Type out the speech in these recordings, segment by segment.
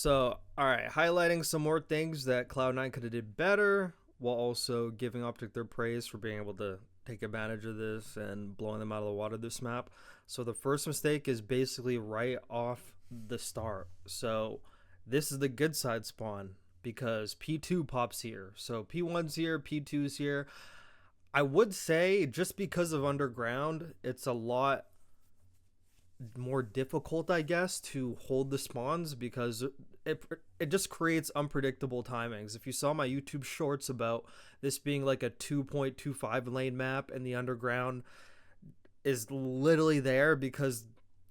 So, all right, highlighting some more things that Cloud9 could have did better, while also giving OpTic their praise for being able to take advantage of this and blowing them out of the water this map. So the first mistake is basically right off the start. So this is the good side spawn because P2 pops here. So P1's here, P2's here. I would say just because of underground, it's a lot more difficult, I guess, to hold the spawns because it just creates unpredictable timings. If you saw my YouTube shorts about this being like a 2.25 lane map and the underground is literally there because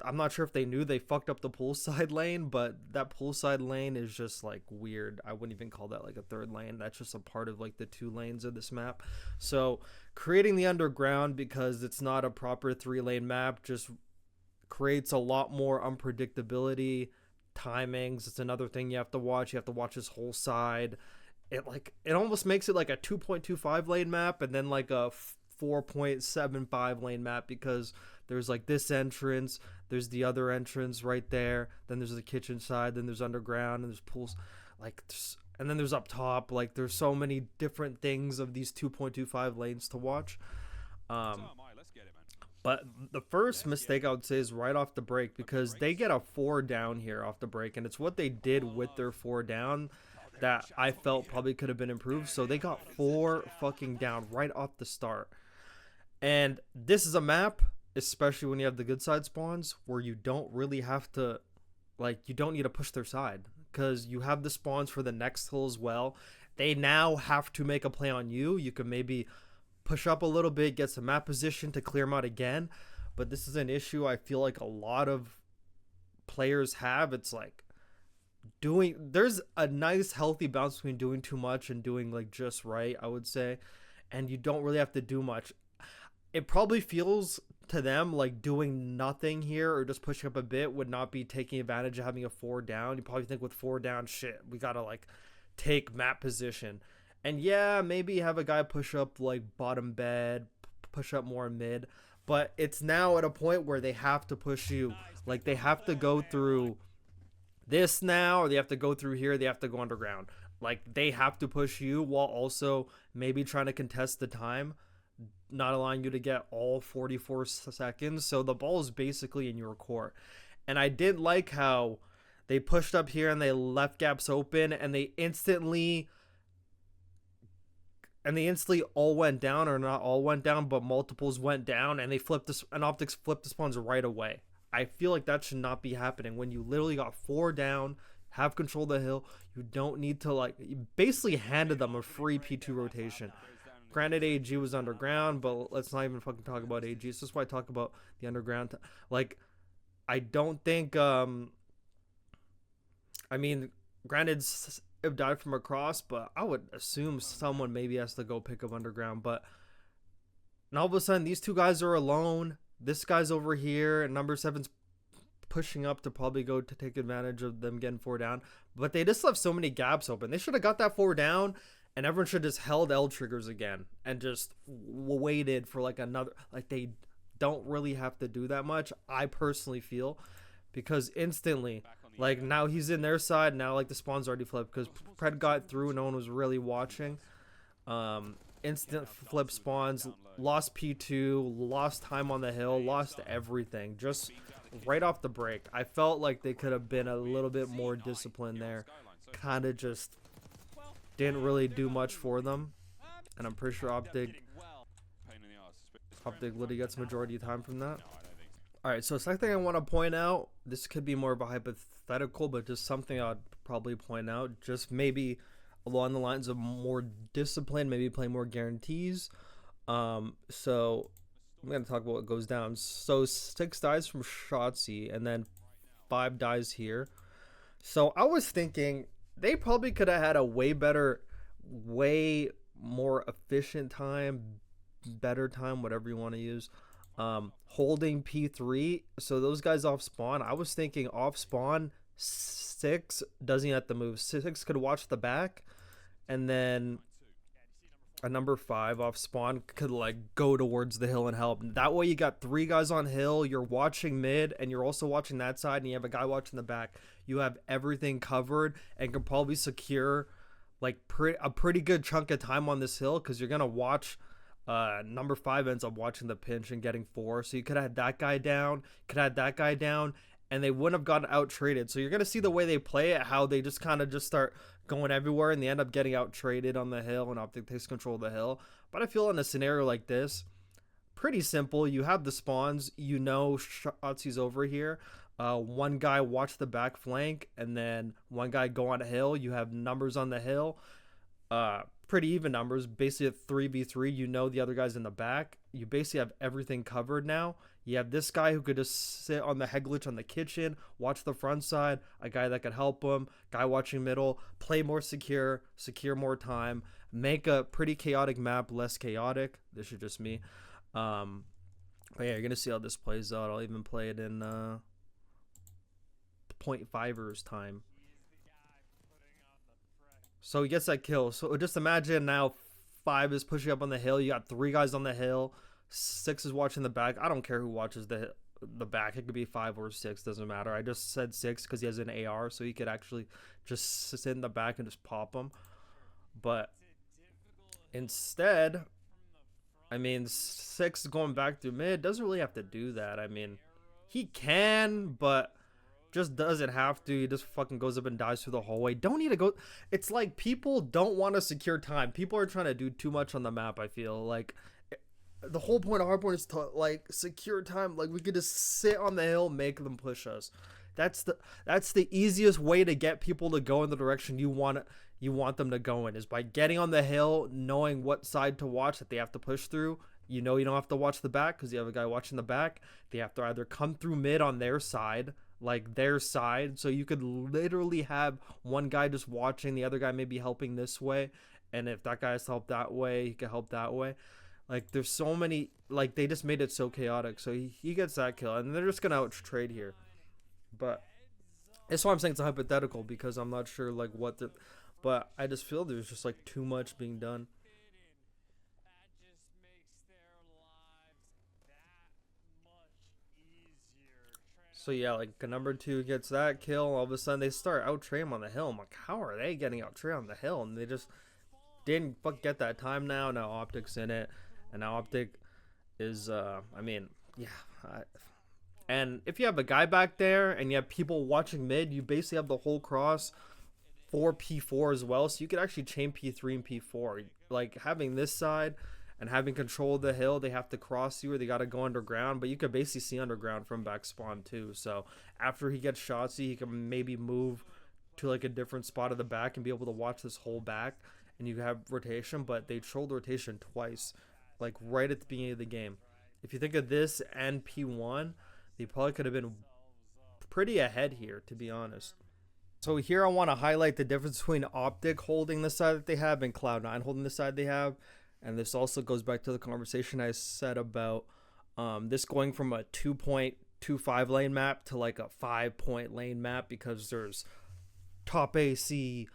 I'm not sure if they knew they fucked up the poolside lane, but that poolside lane is just like weird. I wouldn't even call that like a third lane. That's just a part of like the two lanes of this map. So creating the underground because it's not a proper 3-lane map just creates a lot more unpredictability, timings. It's another thing you have to watch. You have to watch this whole side. It almost makes it like a 2.25 lane map and then like a 4.75 lane map because there's like this entrance, there's the other entrance right there, then there's the kitchen side, then there's underground, and there's pools, and then there's up top. Like there's so many different things of these 2.25 lanes to watch. But the first mistake I would say is right off the break because they get a 4 down here off the break, and it's what they did with their 4 down that I felt probably could have been improved. So they got 4 fucking down right off the start. And this is a map, especially when you have the good side spawns, where you don't really have to, you don't need to push their side because you have the spawns for the next hill as well. They now have to make a play on you. You can maybe push up a little bit, get some map position to clear them out again. But this is an issue I feel like a lot of players have. It's like there's a nice healthy balance between doing too much and doing like just right, I would say. And you don't really have to do much. It probably feels to them like doing nothing here or just pushing up a bit would not be taking advantage of having a 4 down. You probably think with 4 down, shit, we gotta like take map position. And yeah, maybe have a guy push up like bottom bed, push up more mid, but it's now at a point where they have to push you. Like they have to go through this now, or they have to go through here, they have to go underground. Like they have to push you while also maybe trying to contest the time, not allowing you to get all 44 seconds. So the ball is basically in your court. And I didn't like how they pushed up here and they left gaps open and they instantly all went down, or not all went down, but multiples went down, and they flipped this, and OpTic flipped the spawns right away. I feel like that should not be happening when you literally got 4 down, have control of the hill. You don't need to you basically handed them a free P2 rotation. Granted, AG was underground, but let's not even fucking talk about AG. It's just why I talk about the underground. I don't think, granted, it died from across, but I would assume someone maybe has to go pick up underground. But now all of a sudden, these two guys are alone. This guy's over here, and number 7's pushing up to probably go to take advantage of them getting 4 down. But they just left so many gaps open. They should have got that 4 down, and everyone should have just held L triggers again and just waited for another. They don't really have to do that much, I personally feel, because instantly, now he's in their side. Now, the spawn's already flipped because Pred got through and no one was really watching. Instant flip spawns, lost P2, lost time on the hill, lost everything. Just right off the break. I felt like they could have been a little bit more disciplined there. Kind of just didn't really do much for them. And I'm pretty sure OpTic literally gets majority of time from that. Alright, so the second thing I want to point out, this could be more of a hypothetical, but just something I'd probably point out, just maybe along the lines of more discipline, maybe play more guarantees. So I'm going to talk about what goes down. So 6 dies from Shotzi, and then 5 dies here. So I was thinking they probably could have had a way more efficient time, better time, whatever you want to use. Holding P3, so those guys off spawn, I was thinking off spawn 6 doesn't have to move. 6 could watch the back, and then a number 5 off spawn could like go towards the hill and help. That way you got 3 guys on hill, you're watching mid and you're also watching that side, and you have a guy watching the back. You have everything covered and can probably secure like a pretty good chunk of time on this hill, because you're gonna watch number 5 ends up watching the pinch and getting 4. So you could have had that guy down, could have had that guy down, and they wouldn't have gotten out traded. So you're gonna see the way they play it, how they just kind of just start going everywhere and they end up getting out traded on the hill, and OpTic takes control of the hill. But I feel in a scenario like this, pretty simple. You have the spawns, you know Shotzzy's over here. One guy watch the back flank, and then one guy go on a hill. You have numbers on the hill. Pretty even numbers, basically a 3v3. You know the other guy's in the back. You basically have everything covered now. You have this guy who could just sit on the head glitch on the kitchen, watch the front side, a guy that could help him, guy watching middle, play more secure more time, make a pretty chaotic map less chaotic. This is just me. But yeah, you're gonna see how this plays out. I'll even play it in 0.5ers time. So he gets that kill. So just imagine now 5 is pushing up on the hill. You got 3 guys on the hill. 6 is watching the back. I don't care who watches the back. It could be 5 or 6. Doesn't matter. I just said 6 because he has an AR. So he could actually just sit in the back and just pop them. But instead, I mean, 6 going back through mid doesn't really have to do that. I mean, he can, but just doesn't have to. He just fucking goes up and dies through the hallway. Don't need to go. It's like people don't want to secure time. People are trying to do too much on the map, I feel like. The whole point of hardpoint is to like secure time. Like we could just sit on the hill, make them push us. That's the easiest way to get people to go in the direction you want them to go in, is by getting on the hill, knowing what side to watch that they have to push through. You know you don't have to watch the back because you have a guy watching the back. They have to either come through mid on their side, so you could literally have one guy just watching, the other guy maybe helping this way, and if that guy has to help that way, he can help that way. Like there's so many, like they just made it so chaotic. So he gets that kill, and they're just gonna out trade here. But that's why I'm saying it's a hypothetical, because I'm not sure like what the, but I just feel there's just like too much being done. So yeah, like number 2 gets that kill. All of a sudden they start out trade him on the hill. I'm like, how are they getting out trade on the hill? And they just didn't get that time. Now OpTic's in it, and now OpTic is I mean, yeah. And if you have a guy back there and you have people watching mid, you basically have the whole cross for P4 as well. So you could actually chain P3 and P4. Like having this side and having control of the hill, they have to cross you or they got to go underground. But you could basically see underground from back spawn too. So after he gets Shotzzy, he can maybe move to like a different spot of the back and be able to watch this whole back. And you have rotation, but they trolled rotation twice, like right at the beginning of the game. If you think of this and P1, they probably could have been pretty ahead here, to be honest. So here I want to highlight the difference between OpTic holding the side that they have and Cloud9 holding the side they have. And this also goes back to the conversation I said about this going from a 2.25 lane map to like a 5-point lane map, because there's top AC,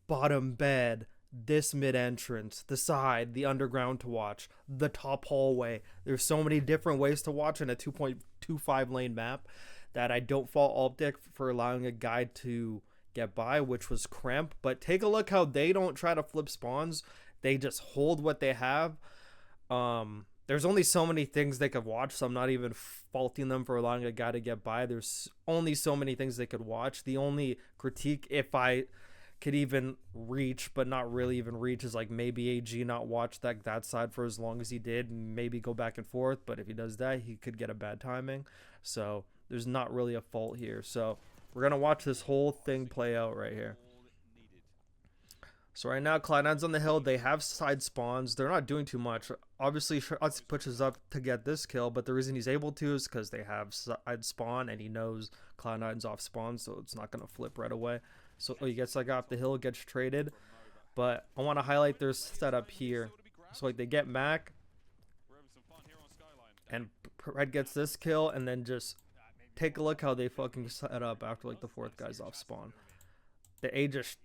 bottom bed, this mid entrance, the side, the underground to watch, the top hallway. There's so many different ways to watch in a 2.25 lane map that I don't fault OpTic for allowing a guy to get by, which was cramp. But take a look how they don't try to flip spawns. They just hold what they have. There's only so many things they could watch, so I'm not even faulting them for allowing a guy to get by. There's only so many things they could watch. The only critique, if I could even reach but not really even reach, is like maybe AG not watch that side for as long as he did and maybe go back and forth. But if he does that, he could get a bad timing. So there's not really a fault here. So we're gonna watch this whole thing play out right here. So right now Cloud9's on the hill. They have side spawns. They're not doing too much. Obviously Shotzzy pushes up to get this kill, but the reason he's able to is because they have side spawn and he knows Cloud9's off spawn, so it's not gonna flip right away. So he gets like off the hill, gets traded. But I want to highlight their setup here. So like they get Mac, and Red gets this kill, and then just take a look how they fucking set up after like the 4th guy's off spawn. The A just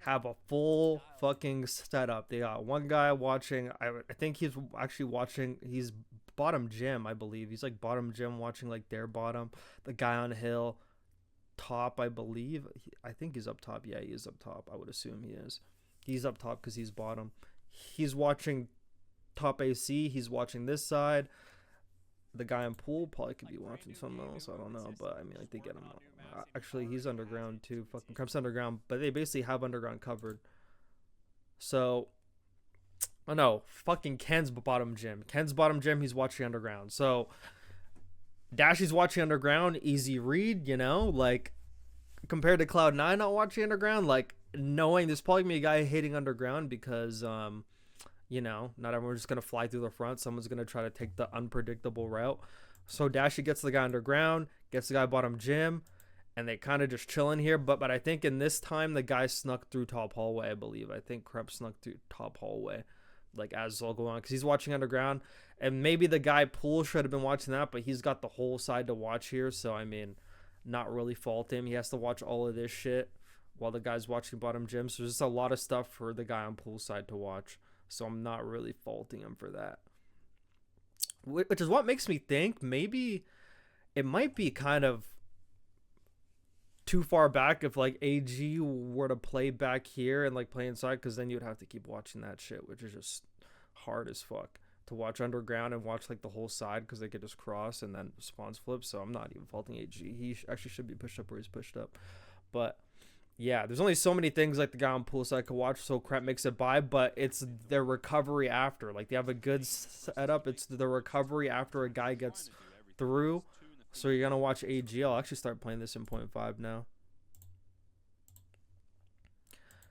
have a full fucking setup. They got one guy watching. I think he's actually watching. He's bottom gym, I believe. He's like bottom gym watching like their bottom. The guy on hill, top, I believe. I think he's up top. Yeah, he is up top. I would assume he is. He's up top because he's bottom. He's watching top AC. He's watching this side. The guy in pool probably could be watching something else. I don't know, but I mean, like, they get him. Actually, he's underground too. Fucking Crep's underground, but they basically have underground covered. So, oh no, fucking Ken's bottom gym. Ken's bottom gym. He's watching underground. So, Dashy's watching underground. Easy read, you know, like compared to Cloud9 not watching underground. Like knowing there's probably gonna be a guy hitting underground because you know, not everyone's just going to fly through the front. Someone's going to try to take the unpredictable route. So Dashy gets the guy underground, gets the guy bottom gym, and they kind of just chilling here. But I think in this time, the guy snuck through top hallway, I believe. I think Crep snuck through top hallway, like as it's all going on, because he's watching underground. And maybe the guy pool should have been watching that, but he's got the whole side to watch here. So, I mean, not really fault him. He has to watch all of this shit while the guy's watching bottom gym. So there's just a lot of stuff for the guy on pool side to watch. So I'm not really faulting him for that. Which is what makes me think maybe it might be kind of too far back if like AG were to play back here and like play inside, because then you'd have to keep watching that shit, which is just hard as fuck to watch underground and watch like the whole side, because they could just cross and then spawns flip. So I'm not even faulting AG. He actually should be pushed up where he's pushed up. But yeah, there's only so many things like the guy on poolside could watch, so Crep makes it by, but it's their recovery after. Like, they have a good setup. It's the recovery after a guy gets through. So you're going to watch AG. I'll actually start playing this in 0.5 now.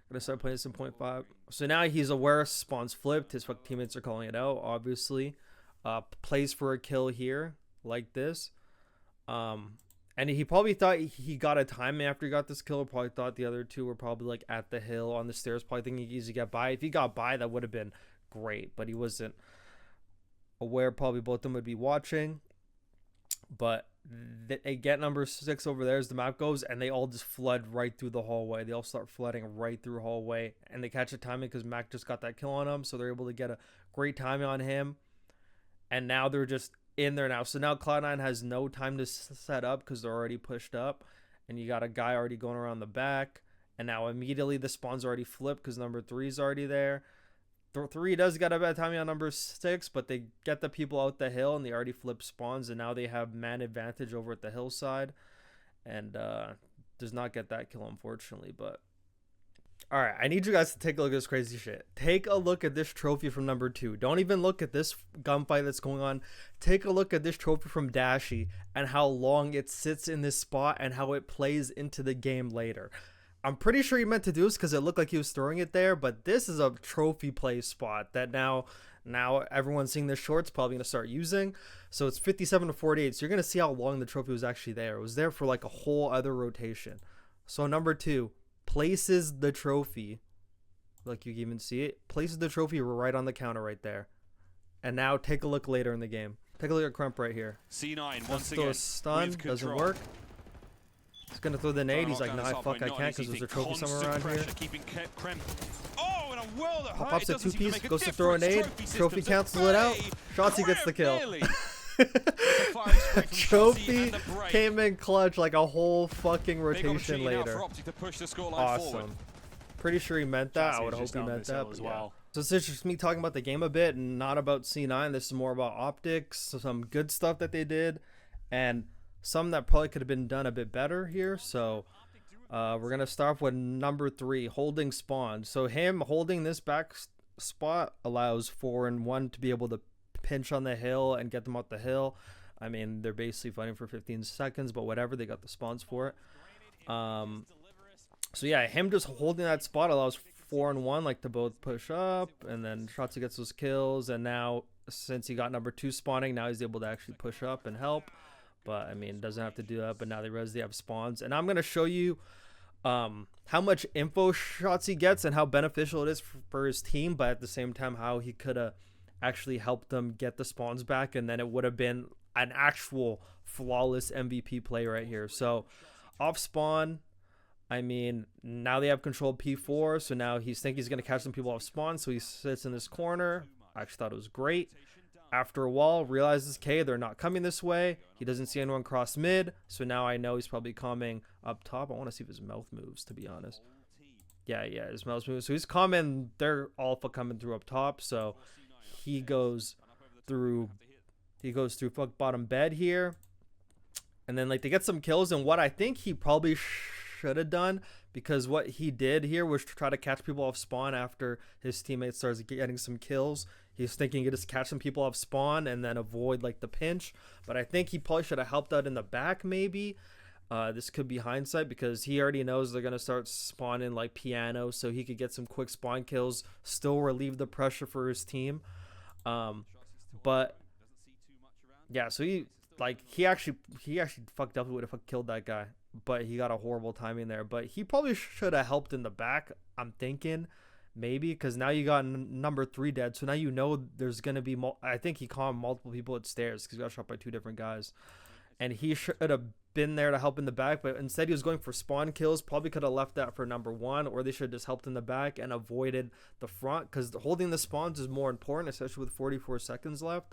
Going to start playing this in 0.5. So now he's aware spawns flipped. His teammates are calling it out, obviously. Plays for a kill here, like this. And he probably thought he got a timing after he got this kill. Probably thought the other two were probably like at the hill on the stairs. Probably thinking he easily get by. If he got by, that would have been great. But he wasn't aware. Probably both of them would be watching. But they get number 6 over there as the map goes. And they all just flood right through the hallway. They all start flooding right through hallway. And they catch a timing because Mac just got that kill on him. So they're able to get a great timing on him. And now they're just in there now. So now Cloud9 has no time to set up because they're already pushed up, and you got a guy already going around the back, and now immediately the spawn's already flipped because number 3 is already there. 3 does get a bad timing on number 6, but they get the people out the hill and they already flip spawns, and now they have man advantage over at the hillside, and does not get that kill, unfortunately. But all right, I need you guys to take a look at this crazy shit. Take a look at this trophy from number 2. Don't even look at this gunfight that's going on. Take a look at this trophy from Dashy and how long it sits in this spot and how it plays into the game later. I'm pretty sure he meant to do this because it looked like he was throwing it there, but this is a trophy play spot that now everyone's seeing this short's probably going to start using. So it's 57 to 48. So you're going to see how long the trophy was actually there. It was there for like a whole other rotation. So number 2 places the trophy, like you can even see it, places the trophy right on the counter right there. And now take a look later in the game. Take a look at Crump right here. C9 once again. Throw a stun, doesn't work. He's gonna throw the nade. He's like, nah, fuck, I can't because there's a trophy somewhere around here. Oh, in a world of Pops a 2-piece, goes to throw a nade. Trophy cancels it out. Shotzzy gets the kill. Trophy came in clutch like a whole fucking rotation later. Awesome. Pretty sure he meant that. I would hope he meant that. But yeah. So this is just me talking about the game a bit and not about C9. This is more about optics, so some good stuff that they did, and some that probably could have been done a bit better here. So we're gonna start with number 3, holding spawn. So him holding this back spot allows 4 and 1 to be able to pinch on the hill and get them out the hill. I mean, they're basically fighting for 15 seconds, but whatever, they got the spawns for it. So yeah, him just holding that spot allows 4 and 1 like to both push up, and then Shotzzy gets those kills. And now since he got number 2 spawning, now he's able to actually push up and help. But I mean, doesn't have to do that. But now they have spawns, and I'm gonna show you how much info Shotzzy gets and how beneficial it is for his team, but at the same time how he could have actually helped them get the spawns back, and then it would have been an actual flawless MVP play right here. So off spawn, I mean, now they have control of P4, so now he's thinking he's going to catch some people off spawn, so he sits in this corner. I actually thought it was great. After a while, realizes, okay, they're not coming this way. He doesn't see anyone cross mid, so now I know he's probably coming up top. I want to see if his mouth moves, to be honest. Yeah, his mouth moves. So he's coming. They're alpha coming through up top, so he goes through bottom bed here. And then, like, they get some kills, and what I think he probably should have done, because what he did here was try to catch people off spawn after his teammate starts getting some kills. He's thinking he could just catch some people off spawn and then avoid, like, the pinch. But I think he probably should have helped out in the back, maybe. This could be hindsight, because he already knows they're going to start spawning, like, piano, so he could get some quick spawn kills, still relieve the pressure for his team. But, yeah, so he actually fucked up. He would have killed that guy. But he got a horrible timing there. But he probably should have helped in the back, I'm thinking. Maybe, because now you got number 3 dead. So now you know there's going to be... I think he caught multiple people at stairs because he got shot by 2 different guys. And he should have been there to help in the back. But instead he was going for spawn kills. Probably could have left that for number 1. Or they should have just helped in the back and avoided the front. Because holding the spawns is more important, especially with 44 seconds left.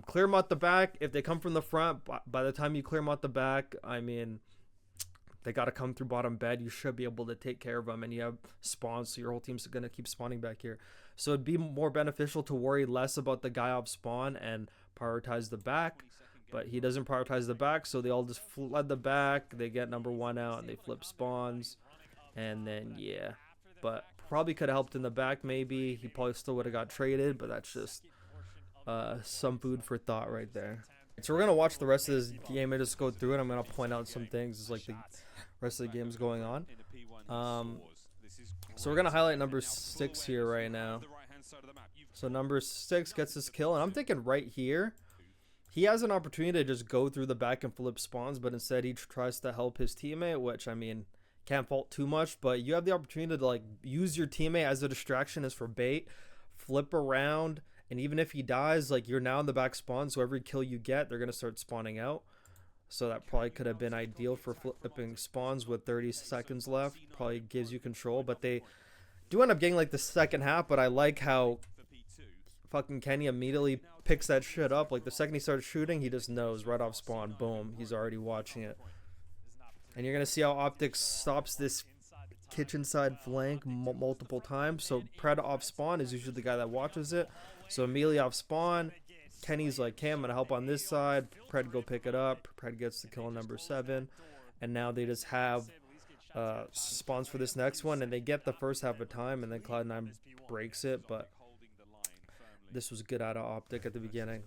Clear them out the back. If they come from the front, by the time you clear them out the back, I mean... They got to come through bottom bed. You should be able to take care of them. And you have spawns, so your whole team's going to keep spawning back here. So it'd be more beneficial to worry less about the guy off spawn and prioritize the back. But he doesn't prioritize the back, so they all just flood the back. They get number 1 out, and they flip spawns. And then, yeah. But probably could have helped in the back, maybe. He probably still would have got traded, but that's just some food for thought right there. So we're going to watch the rest of this game and just go through it. I'm going to point out some things as, like, the rest of the game's going on. So we're going to highlight number 6 here right now. So number 6 gets his kill, and I'm thinking right here, he has an opportunity to just go through the back and flip spawns, but instead he tries to help his teammate, which, I mean, can't fault too much, but you have the opportunity to, like, use your teammate as a distraction, as for bait, flip around. And even if he dies, like, you're now in the back spawn, so every kill you get, they're going to start spawning out. So that probably could have been ideal for flipping spawns with 30 seconds left. Probably gives you control, but they do end up getting, like, the second half. But I like how fucking Kenny immediately picks that shit up. Like, the second he starts shooting, he just knows right off spawn. Boom. He's already watching it. And you're going to see how OpTic stops this kitchen side flank multiple times. So Pred off spawn is usually the guy that watches it. So immediately off spawn, Kenny's like, hey, I'm going to help on this side. Pred go pick it up. Pred gets the kill on number 7. And now they just have spawns for this next one. And they get the first half of time. And then Cloud9 breaks it. But this was good out of OpTic at the beginning.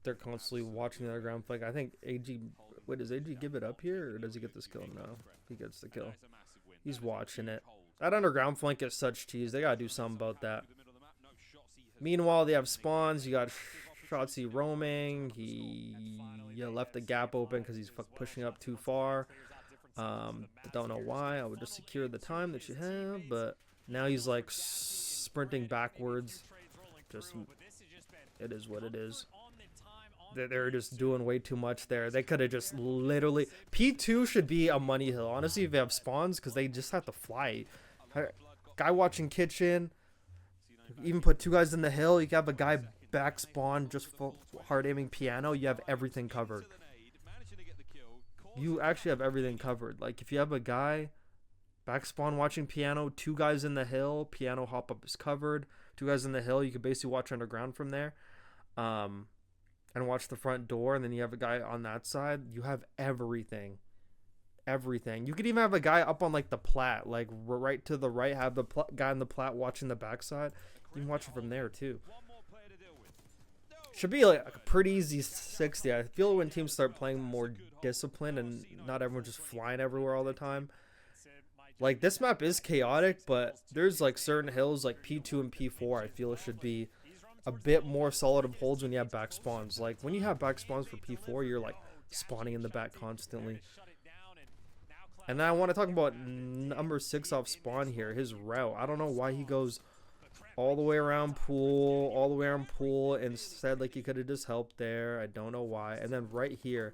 They're constantly watching the other ground flank. I think AG... Wait, does AG give it up here? Or does he get this kill? No. He gets the kill. He's watching it. That underground flank is such cheese. They got to do something about that. Meanwhile, they have spawns. You got Shotzi roaming. He left the gap open because he's pushing up too far. Don't know why. I would just secure the time that you have. But now he's like sprinting backwards. Just, it is what it is. They're just doing way too much there. They could have just literally... P2 should be a money hill, honestly, if they have spawns, because they just have to fly. Guy watching kitchen. Even put 2 guys in the hill. You can have a guy back spawn, just hard aiming piano. You have everything covered. You actually have everything covered. Like, if you have a guy back spawn watching piano, 2 guys in the hill, piano hop up is covered. 2 guys in the hill, you can basically watch underground from there. And watch the front door, and then you have a guy on that side. You have everything. Everything. You could even have a guy up on, like, the plat, like, right to the right, have the guy on the plat watching the backside. You can watch it from there, too. Should be, like, a pretty easy 60. I feel when teams start playing more disciplined and not everyone just flying everywhere all the time. Like, this map is chaotic, but there's, like, certain hills, like P2 and P4, I feel it should be a bit more solid of holds when you have back spawns. Like, when you have back spawns for P4, you're, like, spawning in the back constantly. And then I want to talk about number 6 off spawn here, his route. I don't know why he goes all the way around pool, instead, like, he could have just helped there. I don't know why. And then right here,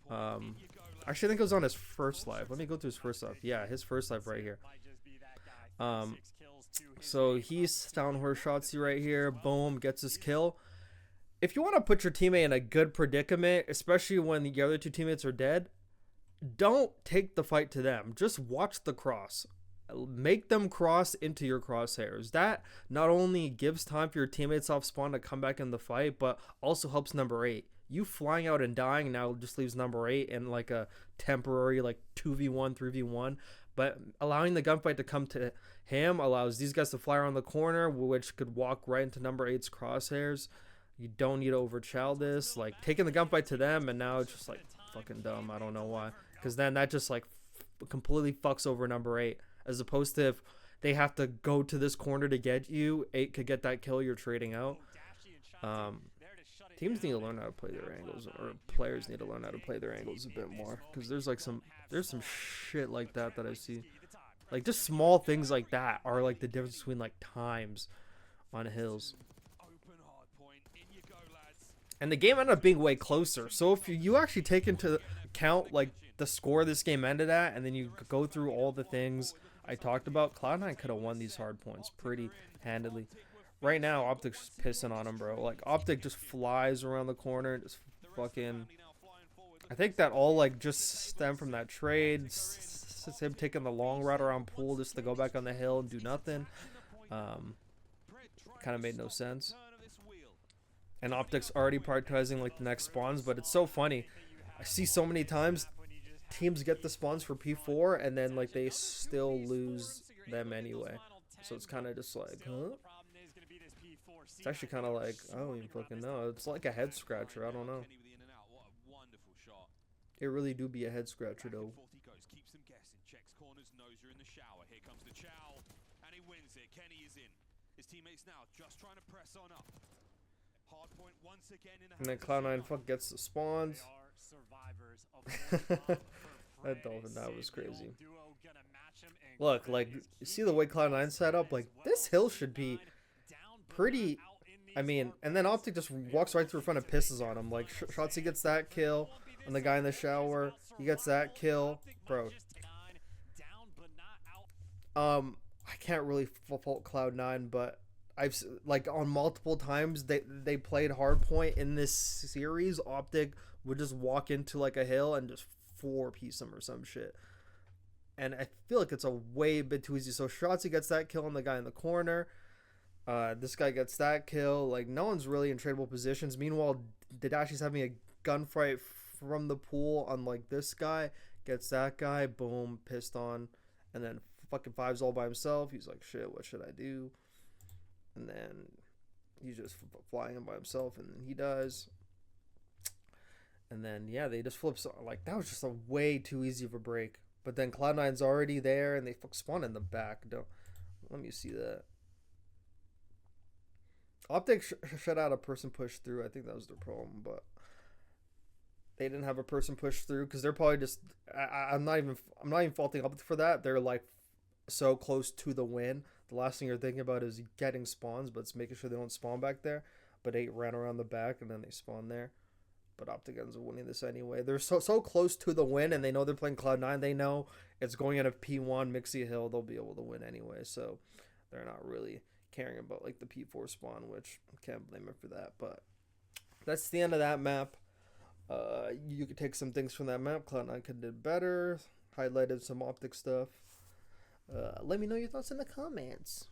I Actually, I think it was on his first live. Let me go to his first live. Yeah, his first live right here. So he's down horse Shotzi right here. Boom, gets his kill. If you want to put your teammate in a good predicament, especially when the other two teammates are dead, don't take the fight to them. Just watch the cross. Make them cross into your crosshairs. That not only gives time for your teammates off spawn to come back in the fight, but also helps number 8. You flying out and dying now just leaves number 8 in like a temporary like 2v1, 3v1. But allowing the gunfight to come to him allows these guys to fly around the corner, which could walk right into number 8's crosshairs. You don't need to overchild this. Like, taking the gunfight to them, and now it's just, like, fucking dumb. I don't know why. Because then that just, like, completely fucks over number 8. As opposed to if they have to go to this corner to get you, 8 could get that kill, you're trading out. Teams need to learn how to play their angles, or players need to learn how to play their angles a bit more. Because there's, like, some shit like that I see. Like, just small things like that are, like, the difference between, like, times on hills. And the game ended up being way closer. So if you actually take into account like the score this game ended at, and then you go through all the things I talked about, Cloud9 could have won these hard points pretty handily. Right now, OpTic's just pissing on him, bro. Like, OpTic just flies around the corner, just fucking... I think that all like just stemmed from that trade. It's him taking the long route around pool just to go back on the hill and do nothing. Kind of made no sense. And OpTic's already prioritizing like the next spawns, but it's so funny. I see so many times teams get the spawns for P4 and then like they still lose them anyway. So it's kind of just like, huh? It's actually kind of like, I don't even fucking know. It's like a head scratcher. I don't know. It really do be a head scratcher though. And then Cloud9 fuck gets the spawns. That dolphin, that was crazy. Look, like, you see the way Cloud9 set up? Like, this hill should be pretty... I mean, and then OpTic just walks right through front and pisses on him. Like, Shotzi gets that kill on the guy in the shower. He gets that kill. Bro. I can't really fault Cloud9, but I've like on multiple times they played hardpoint in this series. OpTic would just walk into like a hill and just 4-piece him or some shit. And I feel like it's a way bit too easy. So Shotzi gets that kill on the guy in the corner. This guy gets that kill. Like, no one's really in tradable positions. Meanwhile, Dadashi's having a gunfight from the pool on like this guy. Gets that guy. Boom. Pissed on. And then fucking Five's all by himself. He's like, shit, what should I do? And then he's just flying him by himself, and then he dies. And then, yeah, they just flip. Like, that was just a way too easy of a break. But then Cloud9's already there, and they spawn in the back. Let me see that. OpTic shut out a person push through. I think that was their problem, but they didn't have a person push through because they're probably just. I'm not even faulting OpTic for that. They're like so close to the win. The last thing you're thinking about is getting spawns, but it's making sure they don't spawn back there. But 8 ran around the back, and then they spawn there. But OpTic ends up winning this anyway. They're so close to the win, and they know they're playing Cloud9. They know it's going in a P1, Mixie Hill. They'll be able to win anyway, so they're not really caring about like the P4 spawn, which I can't blame them for that. But that's the end of that map. You could take some things from that map. Cloud9 could have did better. Highlighted some OpTic stuff. Let me know your thoughts in the comments.